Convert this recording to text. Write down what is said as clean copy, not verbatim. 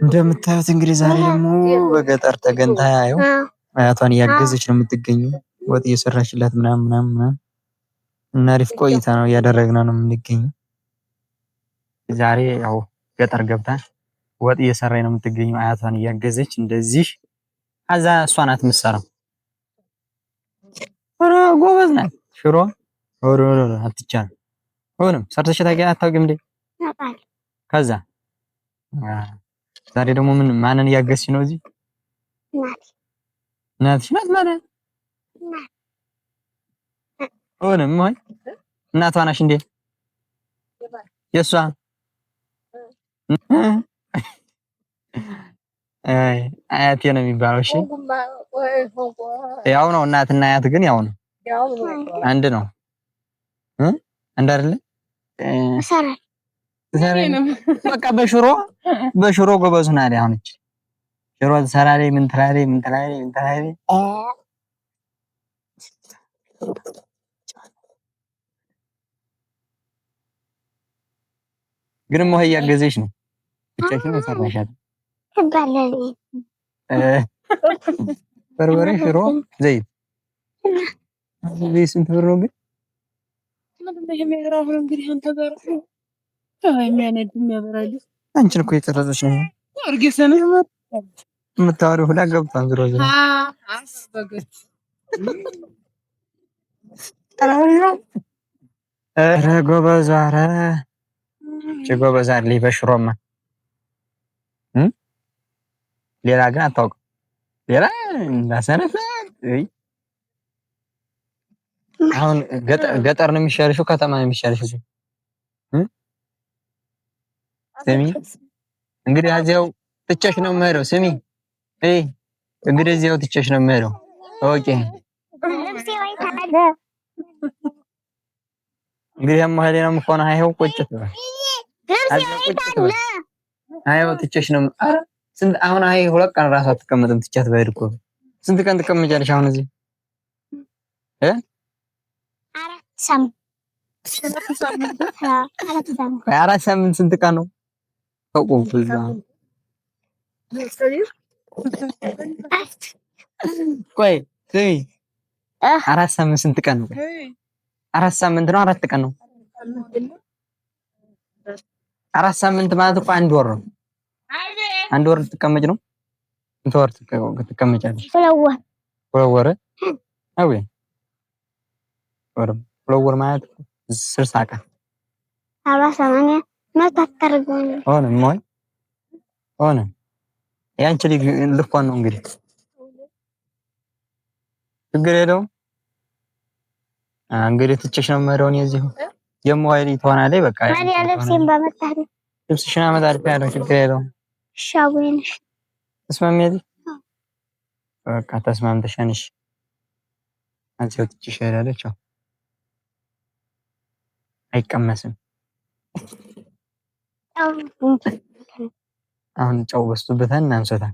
እንደምታዩት እንግዲህ ዛሬ ደግሞ በገጠር ተገንታ ያየው አያቷን እያገዘች ነው የምትገኘው። ወጥ እየሰራችላት ምናምን እና አሪፍ ቆይታ ነው እያደረግን ነው የምንገኘው። ዛሬ ያው ገጠር ገብታ ወጥ እየሰራች ነው የምትገኘው አያቷን እያገዘች እንደዚህ። አዛ እሷ ናት የምትሰራው። ኧረ ጎበዝ ናት። ሽሮ ወሮ አትቻልም። ሆነም ሰርተሽ አታውቂም እንዴ? ከዛ ዛሬ ደግሞ ማንን እያገዝሽ ነው እዚህ? እናትሽ ናት ማለት ሆነም ወይ እናቷ ነሽ እንዴ? የሷ አያቴ ነው የሚባለው። እሺ ያው ነው እናትና አያት ግን ያው ነው አንድ ነው አንድ አይደለ? በቃ በሽሮ ጎበዝ ናት። አሁን እቺ ሽሮ ትሰራለች። ምን ትላለች ግን ሞህ እያገዘች ነው። ብቻሽን ሰራሻት በርበሬ፣ ሽሮ፣ ዘይት ስንት ብር ነው ግን? አንቺን እኮ የቀረጸች ነው የምታወሪው ሁላ ገብቷን ዝሮ ኧረ ጎበዝ፣ ኧረ ጎበዝ አለኝ በሽሮማ ሌላ ግን አታውቅም። ሌላ እንዳሰነፍ አሁን ገጠር ነው የሚሻልሽ ከተማ ነው የሚሻልሽ? ስሚ እንግዲህ እዚያው ትቼሽ ነው የምሄደው። ስሚ እንግዲህ እዚያው ትቼሽ ነው የምሄደው። ኦኬ እንግዲህ የማህሌ ነው የምሆነው። አይኸው ቁጭት ነው አይኸው ትቼሽ ነው። ኧረ ስንት አሁን አይ ሁለት ቀን እራሱ አትቀመጥም። ትቻት በሄድ እኮ ስንት ቀን ትቀመጫለሽ አሁን እዚህ? አራት ሳምንት ስንት ቀን ነው? ቆይ ስሚ አራት ሳምንት ስንት ቀን ነው? አራት ሳምንት ነው አራት ቀን ነው? አራት ሳምንት ማለት እኮ አንድ ወር ነው። አንድ ወር ልትቀመጭ ነው? ስንት ወር ትቀመጫለሽ? ሁለት ወር አዎ ሁለት ወር ማለት 60 ቀን 48 መታከርገው ሆነ ያንቺ ልኳን ነው እንግዲህ ችግር የለውም። እንግዲህ ትቼሽ ነው የምሄደው እኔ እዚሁ የምዋይል ትሆናለች። በቃ ታዲያ ልብሴን ባመጣህ ልብስሽን አመጣልሻለሁ። ችግር የለውም። ሻቡንሽ ተስማሚያለሽ? በቃ ተስማምተሻንሽ አንቺው ትቼሽ እሄዳለች። አይቀመስም። አሁን ጨው በዝቶበታል እናንሶታል።